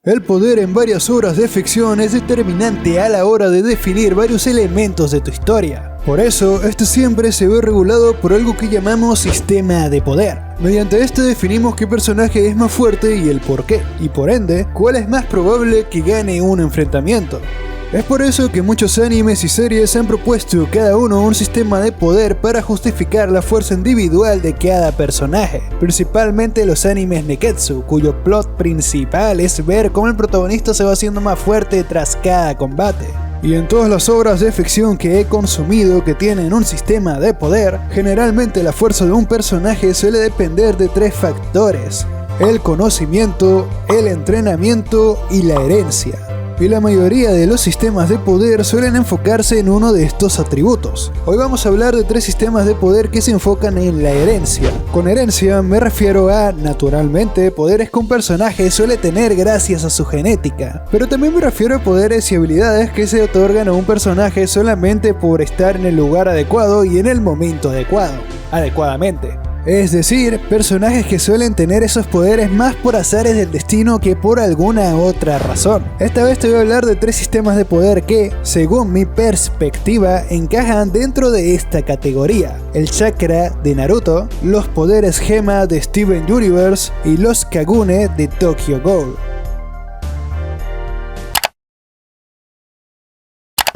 El poder en varias obras de ficción es determinante a la hora de definir varios elementos de tu historia. Por eso, este siempre se ve regulado por algo que llamamos sistema de poder. Mediante este definimos qué personaje es más fuerte y el por qué, y por ende, cuál es más probable que gane un enfrentamiento. Es por eso que muchos animes y series han propuesto cada uno un sistema de poder para justificar la fuerza individual de cada personaje, principalmente los animes Neketsu, cuyo plot principal es ver cómo el protagonista se va haciendo más fuerte tras cada combate. Y en todas las obras de ficción que he consumido que tienen un sistema de poder, generalmente la fuerza de un personaje suele depender de 3 factores: el conocimiento, el entrenamiento y la herencia. Y la mayoría de los sistemas de poder suelen enfocarse en uno de estos atributos. Hoy vamos a hablar de 3 sistemas de poder que se enfocan en la herencia. Con herencia me refiero a, naturalmente, poderes que un personaje suele tener gracias a su genética. Pero también me refiero a poderes y habilidades que se otorgan a un personaje solamente por estar en el lugar adecuado y en el momento adecuadamente. Es decir, personajes que suelen tener esos poderes más por azares del destino que por alguna otra razón. Esta vez te voy a hablar de 3 sistemas de poder que, según mi perspectiva, encajan dentro de esta categoría: el chakra de Naruto, los poderes gema de Steven Universe y los Kagune de Tokyo Ghoul.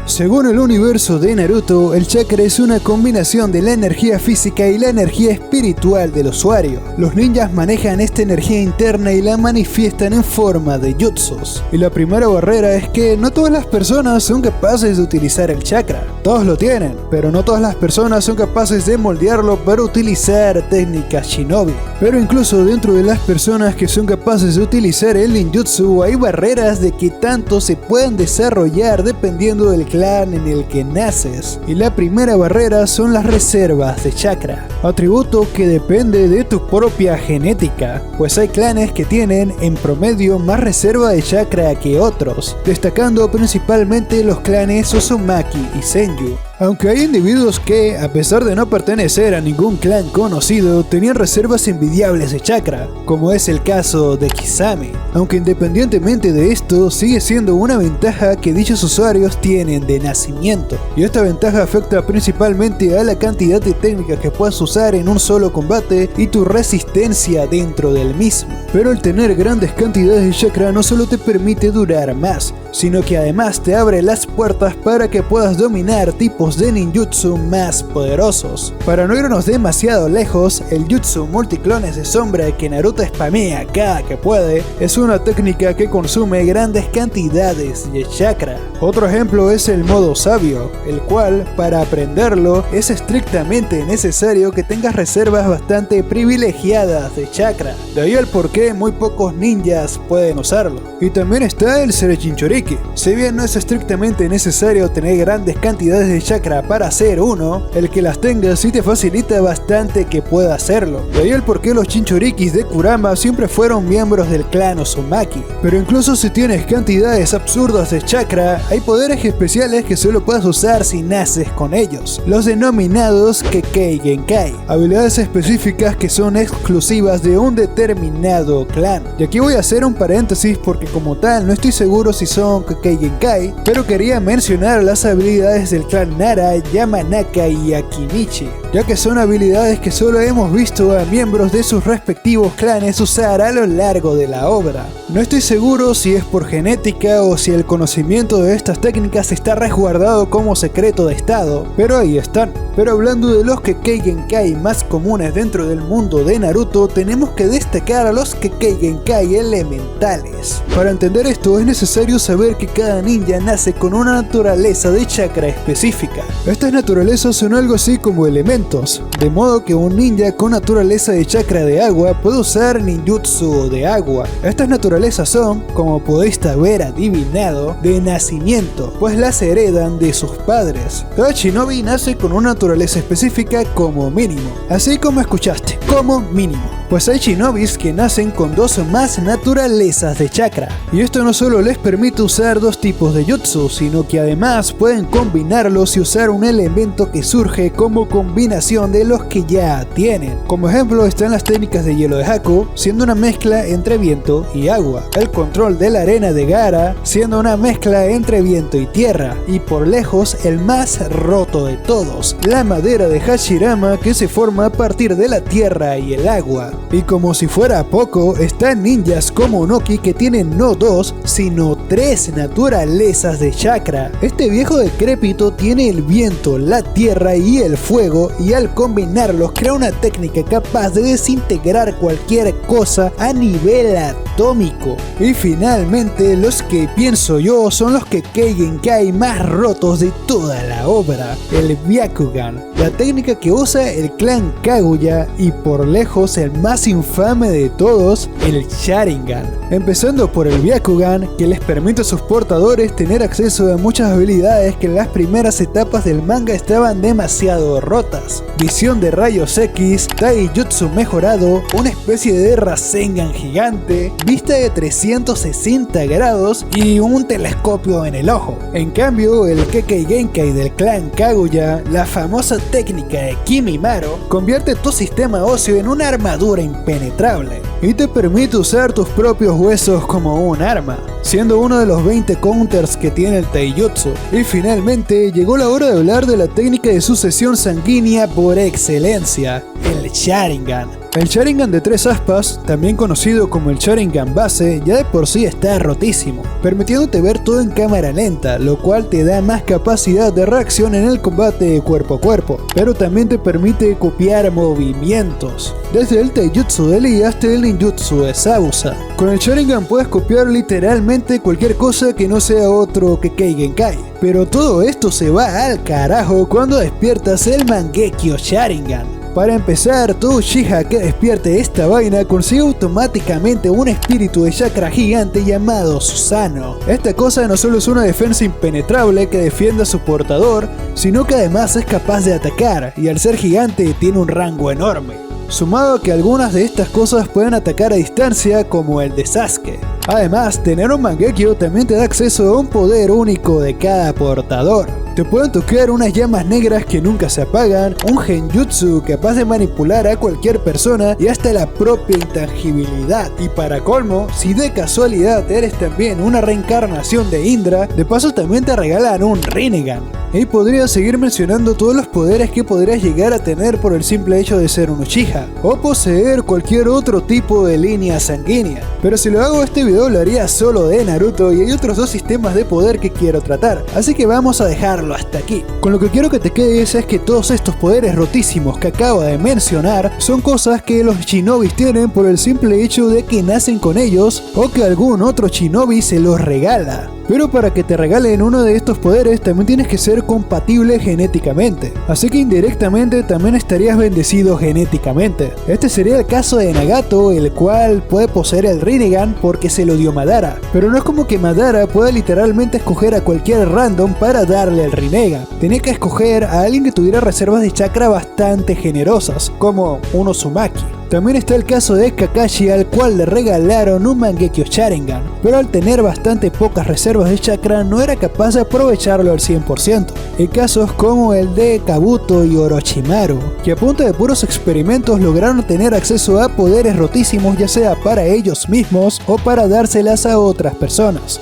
Según el universo de Naruto, el chakra es una combinación de la energía física y la energía espiritual del usuario. Los ninjas manejan esta energía interna y la manifiestan en forma de jutsus. Y la primera barrera es que no todas las personas son capaces de utilizar el chakra. Todos lo tienen, pero no todas las personas son capaces de moldearlo para utilizar técnicas shinobi. Pero incluso dentro de las personas que son capaces de utilizar el ninjutsu hay barreras de que tanto se pueden desarrollar dependiendo del clan en el que naces. Y la primera barrera son las reservas de chakra, atributo que depende de tu propia genética, pues hay clanes que tienen en promedio más reserva de chakra que otros, destacando principalmente los clanes Uzumaki y Senju. Aunque hay individuos que, a pesar de no pertenecer a ningún clan conocido, tenían reservas envidiables de chakra, como es el caso de Kisame. Aunque independientemente de esto, sigue siendo una ventaja que dichos usuarios tienen de nacimiento. Y esta ventaja afecta principalmente a la cantidad de técnicas que puedas usar en un solo combate y tu resistencia dentro del mismo. Pero el tener grandes cantidades de chakra no solo te permite durar más, sino que además te abre las puertas para que puedas dominar tipos de ninjutsu más poderosos. Para no irnos demasiado lejos, el jutsu multiclones de sombra que Naruto spamea cada que puede es una técnica que consume grandes cantidades de chakra. Otro ejemplo es el modo sabio, el cual, para aprenderlo, es estrictamente necesario que tengas reservas bastante privilegiadas de chakra. De ahí el por qué muy pocos ninjas pueden usarlo. Y también está el Serechinchoriki. Si bien no es estrictamente necesario tener grandes cantidades de chakra para hacer uno, el que las tengas sí te facilita bastante que pueda hacerlo. De ahí el por qué los Chinchorikis de Kurama siempre fueron miembros del clan Uzumaki. Pero incluso si tienes cantidades absurdas de chakra, hay poderes especiales que solo puedes usar si naces con ellos, los denominados Kekkei Genkai, habilidades específicas que son exclusivas de un determinado clan. Y aquí voy a hacer un paréntesis porque como tal no estoy seguro si son Kekkei Genkai, pero quería mencionar las habilidades del clan Nara, Yamanaka y Akimichi, ya que son habilidades que solo hemos visto a miembros de sus respectivos clanes usar a lo largo de la obra. No estoy seguro si es por genética o si el conocimiento de estas técnicas está resguardado como secreto de estado, pero ahí están. Pero hablando de los Kekkei Genkai más comunes dentro del mundo de Naruto, tenemos que destacar a los Kekkei Genkai elementales. Para entender esto es necesario saber que cada ninja nace con una naturaleza de chakra específica. Estas naturalezas son algo así como elementos, de modo que un ninja con naturaleza de chakra de agua puede usar ninjutsu de agua. Estas naturalezas son, como podéis haber adivinado, de nacimiento, pues las heredan de sus padres. Cada shinobi nace con una naturaleza específica como mínimo, así como escuchaste, como mínimo. pues hay shinobis que nacen con 2 o más naturalezas de chakra, y esto no solo les permite usar 2 tipos de jutsu, sino que además pueden combinarlos y usar un elemento que surge como combinación de los que ya tienen. Como ejemplo están las técnicas de hielo de Haku, siendo una mezcla entre viento y agua, el control de la arena de Gaara, siendo una mezcla entre viento y tierra, y por lejos el más roto de todos, la madera de Hashirama, que se forma a partir de la tierra y el agua. Y como si fuera poco, están ninjas como Unoki que tienen no 2, sino 3 naturalezas de chakra. Este viejo decrépito tiene el viento, la tierra y el fuego, y al combinarlos crea una técnica capaz de desintegrar cualquier cosa a nivel atómico. Y finalmente, los que pienso yo son los Kekkei Genkai más rotos de toda la obra, el Byakugan, la técnica que usa el clan Kaguya, y por lejos el más infame de todos, el Sharingan. Empezando por el Byakugan, que les permite a sus portadores tener acceso a muchas habilidades que en las primeras etapas del manga estaban demasiado rotas. Visión de rayos X, Taijutsu mejorado, una especie de Rasengan gigante, vista de 360 grados y un telescopio en el ojo. En cambio, el Kekkei Genkai del clan Kaguya, la famosa técnica de Kimimaro, convierte tu sistema óseo en una armadura impenetrable y te permite usar tus propios huesos como un arma, siendo uno de los 20 counters que tiene el Taijutsu. Y finalmente llegó la hora de hablar de la técnica de sucesión sanguínea por excelencia, el Sharingan. El Sharingan de 3 aspas, también conocido como el Sharingan base, ya de por sí está rotísimo, permitiéndote ver todo en cámara lenta, lo cual te da más capacidad de reacción en el combate cuerpo a cuerpo, pero también te permite copiar movimientos, desde el Taijutsu de Lee hasta el ninjutsu de Zabuza. Con el Sharingan puedes copiar literalmente cualquier cosa que no sea otro Kekkei Genkai, pero todo esto se va al carajo cuando despiertas el Mangekyo Sharingan. Para empezar, todo Uchiha que despierte esta vaina consigue automáticamente un espíritu de chakra gigante llamado Susanoo. Esta cosa no solo es una defensa impenetrable que defiende a su portador, sino que además es capaz de atacar, y al ser gigante tiene un rango enorme. Sumado a que algunas de estas cosas pueden atacar a distancia, como el de Sasuke. Además, tener un Mangekyo también te da acceso a un poder único de cada portador. Te pueden tocar unas llamas negras que nunca se apagan, un genjutsu capaz de manipular a cualquier persona y hasta la propia intangibilidad. Y para colmo, si de casualidad eres también una reencarnación de Indra, de paso también te regalan un Rinnegan. Y podría seguir mencionando todos los poderes que podrías llegar a tener por el simple hecho de ser un Uchiha, o poseer cualquier otro tipo de línea sanguínea. Pero si lo hago este video lo haría solo de Naruto, y hay otros 2 sistemas de poder que quiero tratar, así que vamos a dejarlo hasta aquí. Con lo que quiero que te quedes es que todos estos poderes rotísimos que acabo de mencionar son cosas que los shinobis tienen por el simple hecho de que nacen con ellos, o que algún otro shinobi se los regala. Pero para que te regalen uno de estos poderes también tienes que ser compatible genéticamente, así que indirectamente también estarías bendecido genéticamente. Este sería el caso de Nagato, el cual puede poseer el Rinnegan porque se lo dio Madara, pero no es como que Madara pueda literalmente escoger a cualquier random para darle el Rinnegan. Tenía que escoger a alguien que tuviera reservas de chakra bastante generosas, como un Uzumaki. También está el caso de Kakashi, al cual le regalaron un Mangekyo Sharingan, pero al tener bastante pocas reservas de chakra no era capaz de aprovecharlo al 100%. En casos como el de Kabuto y Orochimaru, que a punta de puros experimentos lograron tener acceso a poderes rotísimos, ya sea para ellos mismos o para dárselas a otras personas.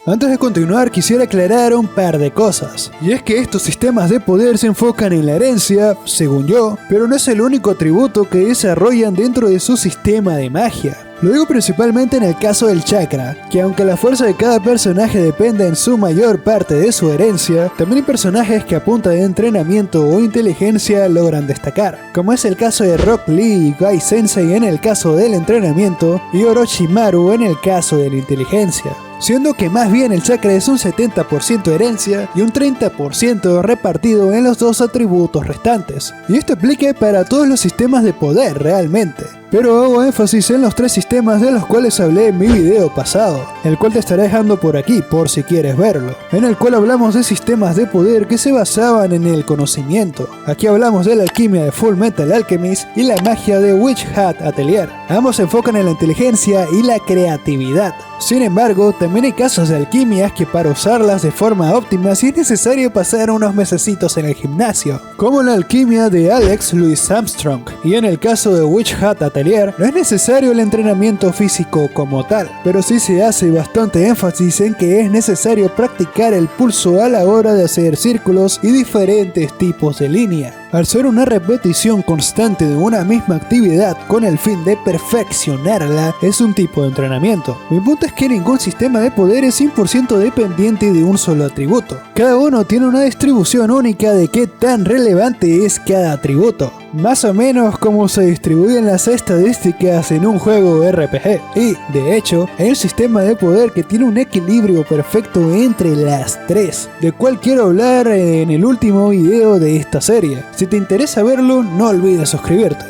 Antes de continuar quisiera aclarar un par de cosas, y es que estos sistemas de poder se enfocan en la herencia, según yo, pero no es el único atributo que desarrollan dentro de su sistema de magia. Lo digo principalmente en el caso del chakra, que aunque la fuerza de cada personaje dependa en su mayor parte de su herencia, también hay personajes que a punta de entrenamiento o inteligencia logran destacar, como es el caso de Rock Lee y Gai Sensei en el caso del entrenamiento, y Orochimaru en el caso de la inteligencia. Siendo que más bien el chakra es un 70% herencia y un 30% repartido en los 2 atributos restantes. Y esto aplica para todos los sistemas de poder realmente. pero hago énfasis en los 3 sistemas de los cuales hablé en mi video pasado, el cual te estaré dejando por aquí por si quieres verlo, en el cual hablamos de sistemas de poder que se basaban en el conocimiento. Aquí hablamos de la alquimia de Full Metal Alchemist y la magia de Witch Hat Atelier. Ambos se enfocan en la inteligencia y la creatividad. Sin embargo, también hay casos de alquimias que para usarlas de forma óptima sí es necesario pasar unos mesecitos en el gimnasio, como la alquimia de Alex Louis Armstrong, y en el caso de Witch Hat Atelier no es necesario el entrenamiento físico como tal, pero sí se hace bastante énfasis en que es necesario practicar el pulso a la hora de hacer círculos y diferentes tipos de línea. Al ser una repetición constante de una misma actividad con el fin de perfeccionarla, es un tipo de entrenamiento. Mi punto es que ningún sistema de poder es 100% dependiente de un solo atributo. Cada uno tiene una distribución única de qué tan relevante es cada atributo, más o menos como se distribuyen las estadísticas en un juego RPG. Y, de hecho, hay un sistema de poder que tiene un equilibrio perfecto entre las 3, del cual quiero hablar en el último video de esta serie. Si te interesa verlo, no olvides suscribirte.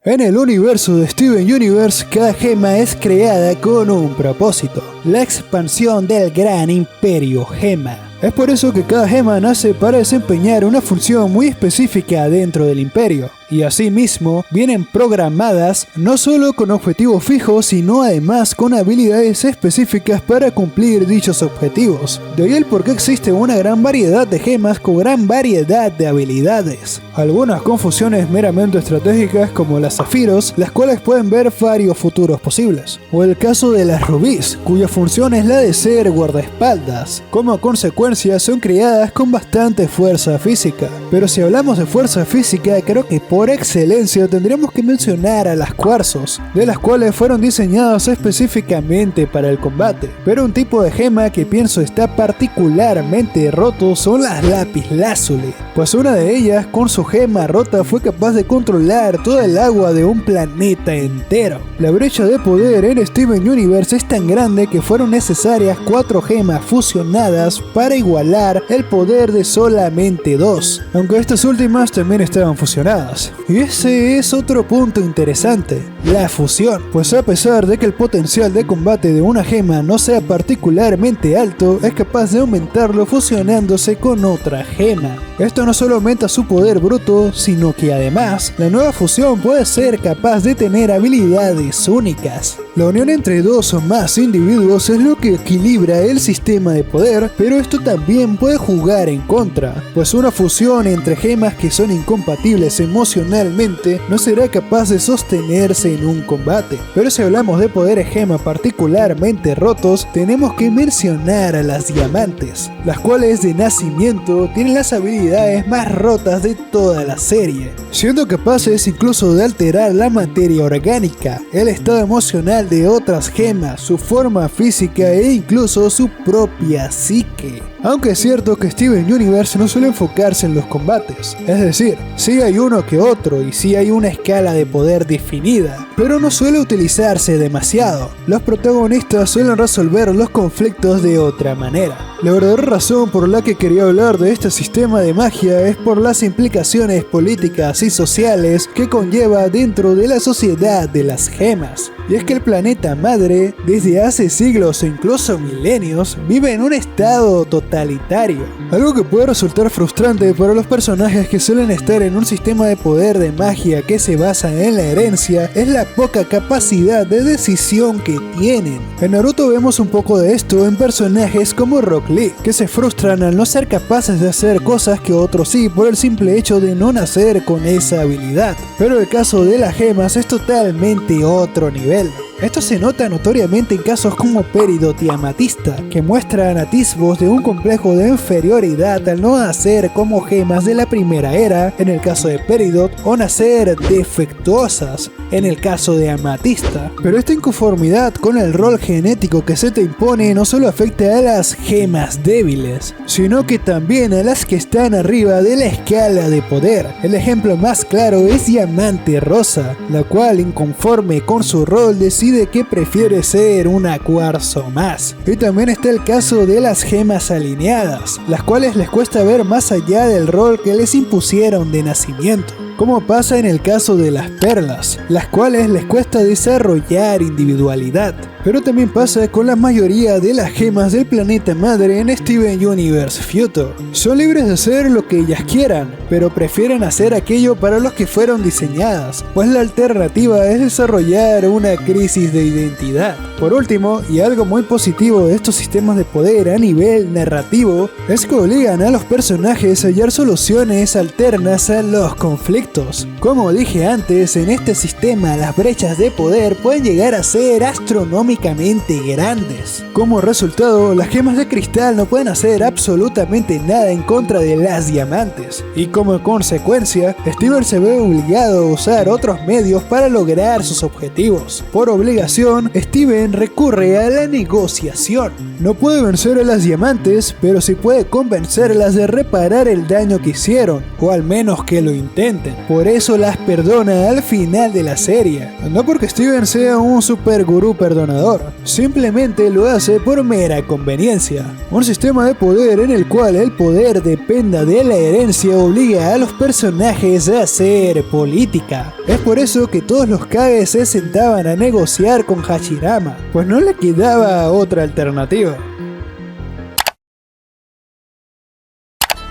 En el universo de Steven Universe, cada gema es creada con un propósito: la expansión del gran imperio gema. Es por eso que cada gema nace para desempeñar una función muy específica dentro del imperio, y asimismo vienen programadas no solo con objetivos fijos, sino además con habilidades específicas para cumplir dichos objetivos. De ahí el por qué existe una gran variedad de gemas con gran variedad de habilidades, algunas con funciones meramente estratégicas como las zafiros, las cuales pueden ver varios futuros posibles, o el caso de las rubíes, cuya función es la de ser guardaespaldas. Como consecuencia son creadas con bastante fuerza física, pero si hablamos de fuerza física, creo que por excelencia tendríamos que mencionar a las cuarzos, de las cuales fueron diseñadas específicamente para el combate. Pero un tipo de gema que pienso está particularmente roto son las lapislázuli, pues una de ellas con su gema rota fue capaz de controlar toda el agua de un planeta entero. La brecha de poder en Steven Universe es tan grande que fueron necesarias 4 gemas fusionadas para igualar el poder de solamente 2, aunque estas últimas también estaban fusionadas. Y ese es otro punto interesante, la fusión, pues a pesar de que el potencial de combate de una gema no sea particularmente alto, es capaz de aumentarlo fusionándose con otra gema. Esto no solo aumenta su poder bruto, sino que además la nueva fusión puede ser capaz de tener habilidades únicas. La unión entre 2 o más individuos es lo que equilibra el sistema de poder, pero esto también puede jugar en contra, pues una fusión entre gemas que son incompatibles emocionalmente no será capaz de sostenerse en un combate. Pero si hablamos de poderes gema particularmente rotos, tenemos que mencionar a las diamantes, las cuales de nacimiento tienen las habilidades más rotas de toda la serie, siendo capaces incluso de alterar la materia orgánica, el estado emocional de otras gemas, su forma física e incluso su propia psique. Aunque es cierto que Steven Universe no suele enfocarse en los combates, es decir, sí hay uno que otro y sí hay una escala de poder definida, pero no suele utilizarse demasiado. Los protagonistas suelen resolver los conflictos de otra manera. La verdadera razón por la que quería hablar de este sistema de magia es por las implicaciones políticas y sociales que conlleva dentro de la sociedad de las gemas. Y es que el planeta madre, desde hace siglos o incluso milenios, vive en un estado totalitario. Algo que puede resultar frustrante para los personajes que suelen estar en un sistema de poder de magia que se basa en la herencia es la poca capacidad de decisión que tienen. En Naruto vemos un poco de esto en personajes como Rock Lee, que se frustran al no ser capaces de hacer cosas que otros sí por el simple hecho de no nacer con esa habilidad. Pero el caso de las gemas es totalmente otro nivel. Esto se nota notoriamente en casos como Peridot y Amatista, que muestran atisbos de un complejo de inferioridad al no nacer como gemas de la primera era, en el caso de Peridot, o nacer defectuosas, en el caso de Amatista. Pero esta inconformidad con el rol genético que se te impone no solo afecta a las gemas débiles, sino que también a las que están arriba de la escala de poder. El ejemplo más claro es Diamante Rosa, la cual, inconforme con su rol, decide decide que prefiere ser una cuarzo más. Y también está el caso de las gemas alineadas, las cuales les cuesta ver más allá del rol que les impusieron de nacimiento, como pasa en el caso de las perlas, las cuales les cuesta desarrollar individualidad. Pero también pasa con la mayoría de las gemas del planeta madre en Steven Universe Future. Son libres de hacer lo que ellas quieran, pero prefieren hacer aquello para los que fueron diseñadas, pues la alternativa es desarrollar una crisis de identidad. Por último, y algo muy positivo de estos sistemas de poder a nivel narrativo, es que obligan a los personajes a hallar soluciones alternas a los conflictos. Como dije antes, en este sistema las brechas de poder pueden llegar a ser astronómicamente grandes. Como resultado, las gemas de cristal no pueden hacer absolutamente nada en contra de las diamantes, y como consecuencia, Steven se ve obligado a usar otros medios para lograr sus objetivos. Por obligación, Steven recurre a la negociación. No puede vencer a las diamantes, pero sí puede convencerlas de reparar el daño que hicieron, o al menos que lo intenten. Por eso las perdona al final de la serie. No porque Steven sea un super gurú perdonador, simplemente lo hace por mera conveniencia. Un sistema de poder en el cual el poder dependa de la herencia obliga a los personajes a hacer política. Es por eso que todos los Kage se sentaban a negociar con Hashirama, pues no le quedaba otra alternativa.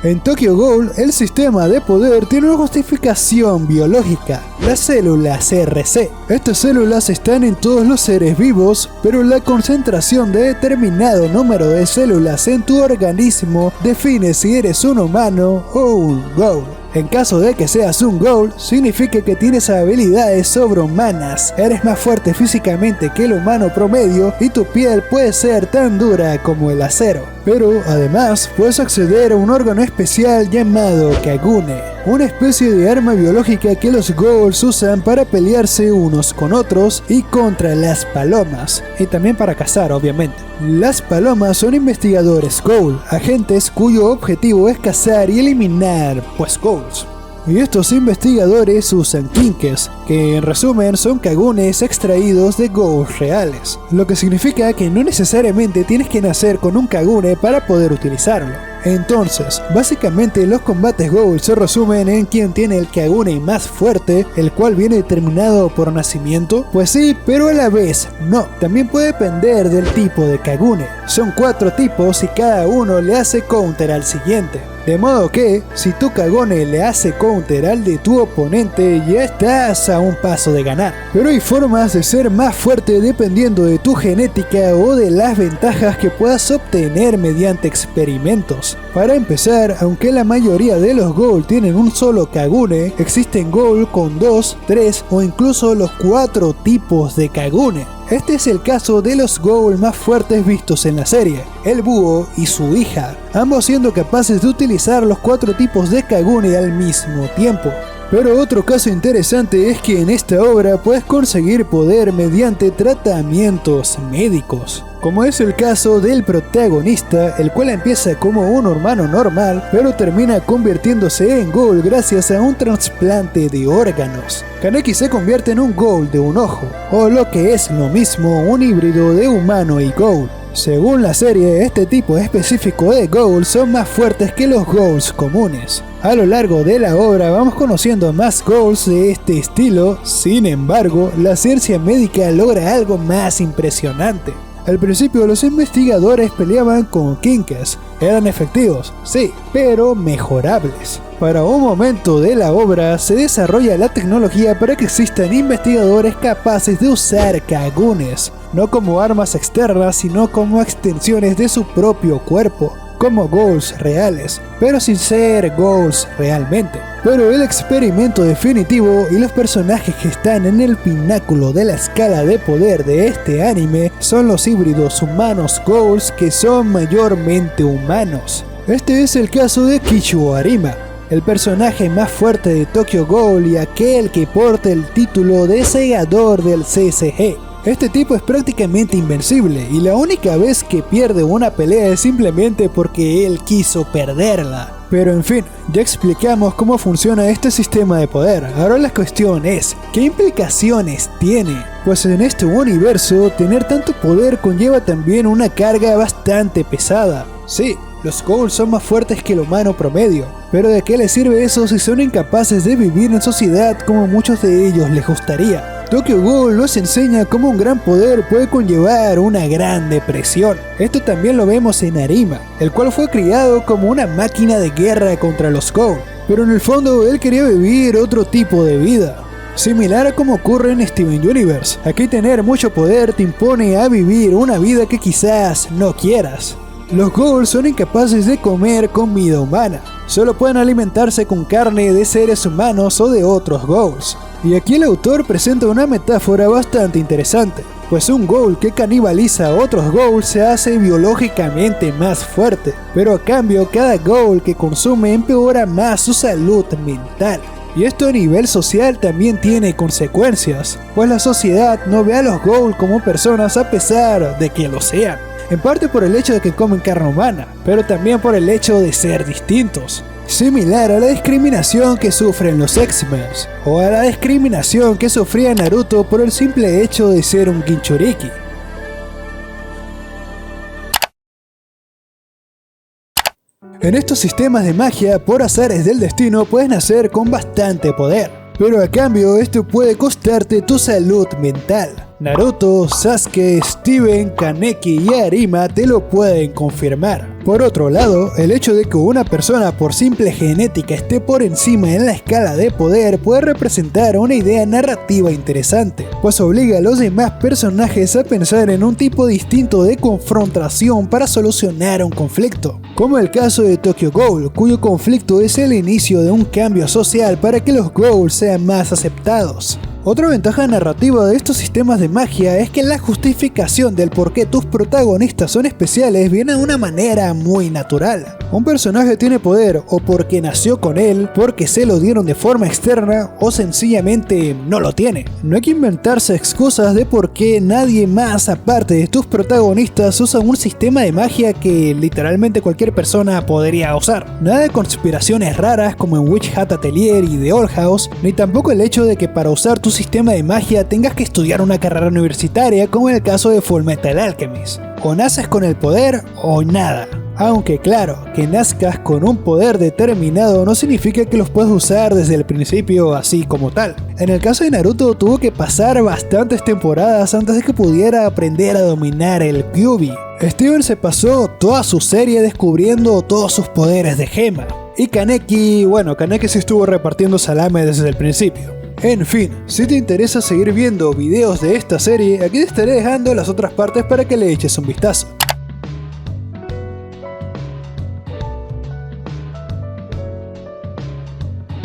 En Tokyo Ghoul, el sistema de poder tiene una justificación biológica, las células RC. Estas células están en todos los seres vivos, pero la concentración de determinado número de células en tu organismo define si eres un humano o un Ghoul. En caso de que seas un Ghoul, significa que tienes habilidades sobrehumanas, eres más fuerte físicamente que el humano promedio y tu piel puede ser tan dura como el acero. Pero además puedes acceder a un órgano especial llamado Kagune, una especie de arma biológica que los Ghouls usan para pelearse unos con otros y contra las palomas, y también para cazar obviamente. Las palomas son investigadores Ghoul, agentes cuyo objetivo es cazar y eliminar Ghouls. Y estos investigadores usan Kinkes, que en resumen son Kagunes extraídos de Ghouls reales, lo que significa que no necesariamente tienes que nacer con un Kagune para poder utilizarlo. Entonces, básicamente los combates Ghoul se resumen en quién tiene el Kagune más fuerte, el cual viene determinado por nacimiento. Pues sí, pero a la vez no. También puede depender del tipo de Kagune. Son 4 tipos y cada uno le hace counter al siguiente. De modo que, si tu Kagune le hace counter al de tu oponente, ya estás a un paso de ganar. Pero hay formas de ser más fuerte dependiendo de tu genética o de las ventajas que puedas obtener mediante experimentos. Para empezar, aunque la mayoría de los Ghoul tienen un solo Kagune, existen Ghoul con 2, 3 o incluso los 4 tipos de Kagune. Este es el caso de los Ghoul más fuertes vistos en la serie, el búho y su hija, ambos siendo capaces de utilizar los 4 tipos de Kagune al mismo tiempo. Pero otro caso interesante es que en esta obra puedes conseguir poder mediante tratamientos médicos, como es el caso del protagonista, el cual empieza como un humano normal, pero termina convirtiéndose en Ghoul gracias a un trasplante de órganos. Kaneki se convierte en un Ghoul de un ojo, o lo que es lo mismo, un híbrido de humano y Ghoul. Según la serie, este tipo específico de Ghouls son más fuertes que los Ghouls comunes. A lo largo de la obra vamos conociendo más Ghouls de este estilo, sin embargo, la ciencia médica logra algo más impresionante. Al principio los investigadores peleaban con Kinkes, eran efectivos, sí, pero mejorables. Para un momento de la obra se desarrolla la tecnología para que existan investigadores capaces de usar Kagunes, no como armas externas sino como extensiones de su propio cuerpo, como Ghouls reales, pero sin ser Ghouls realmente. Pero el experimento definitivo y los personajes que están en el pináculo de la escala de poder de este anime son los híbridos humanos Ghouls que son mayormente humanos. Este es el caso de Kichu Arima, el personaje más fuerte de Tokyo Ghoul y aquel que porta el título de segador del CSG. Este tipo es prácticamente invencible y la única vez que pierde una pelea es simplemente porque él quiso perderla. Pero en fin, ya explicamos cómo funciona este sistema de poder. Ahora la cuestión es, ¿qué implicaciones tiene? Pues en este universo, tener tanto poder conlleva también una carga bastante pesada. Sí, los Ghouls son más fuertes que el humano promedio, pero ¿de qué les sirve eso si son incapaces de vivir en sociedad como muchos de ellos les gustaría? Tokyo Ghoul nos enseña cómo un gran poder puede conllevar una gran depresión. Esto también lo vemos en Arima, el cual fue criado como una máquina de guerra contra los Ghouls, pero en el fondo él quería vivir otro tipo de vida. Similar a como ocurre en Steven Universe, aquí tener mucho poder te impone a vivir una vida que quizás no quieras. Los Ghouls son incapaces de comer comida humana, solo pueden alimentarse con carne de seres humanos o de otros Ghouls. Y aquí el autor presenta una metáfora bastante interesante, pues un Ghoul que canibaliza a otros Ghouls se hace biológicamente más fuerte, pero a cambio cada Ghoul que consume empeora más su salud mental. Y esto a nivel social también tiene consecuencias, pues la sociedad no ve a los Ghoul como personas a pesar de que lo sean. En parte por el hecho de que comen carne humana, pero también por el hecho de ser distintos. Similar a la discriminación que sufren los X-Men, o a la discriminación que sufría Naruto por el simple hecho de ser un Jinchuriki. En estos sistemas de magia, por azares del destino, puedes nacer con bastante poder, pero a cambio esto puede costarte tu salud mental. Naruto, Sasuke, Steven, Kaneki y Arima te lo pueden confirmar. Por otro lado, el hecho de que una persona por simple genética esté por encima en la escala de poder puede representar una idea narrativa interesante, pues obliga a los demás personajes a pensar en un tipo distinto de confrontación para solucionar un conflicto, como el caso de Tokyo Ghoul, cuyo conflicto es el inicio de un cambio social para que los Ghouls sean más aceptados. Otra ventaja narrativa de estos sistemas de magia es que la justificación del por qué tus protagonistas son especiales viene de una manera muy natural. Un personaje tiene poder o porque nació con él, porque se lo dieron de forma externa o sencillamente no lo tiene. No hay que inventarse excusas de por qué nadie más aparte de tus protagonistas usa un sistema de magia que literalmente cualquier persona podría usar. Nada de conspiraciones raras como en Witch Hat Atelier y The Old House, ni tampoco el hecho de que para usar tu sistema de magia tengas que estudiar una carrera universitaria como en el caso de Fullmetal Alchemist. O naces con el poder o nada. Aunque claro, que nazcas con un poder determinado no significa que los puedas usar desde el principio así como tal. En el caso de Naruto tuvo que pasar bastantes temporadas antes de que pudiera aprender a dominar el Kyuubi. Steven se pasó toda su serie descubriendo todos sus poderes de gema. Y Kaneki sí estuvo repartiendo salame desde el principio. En fin, si te interesa seguir viendo videos de esta serie, aquí te estaré dejando las otras partes para que le eches un vistazo.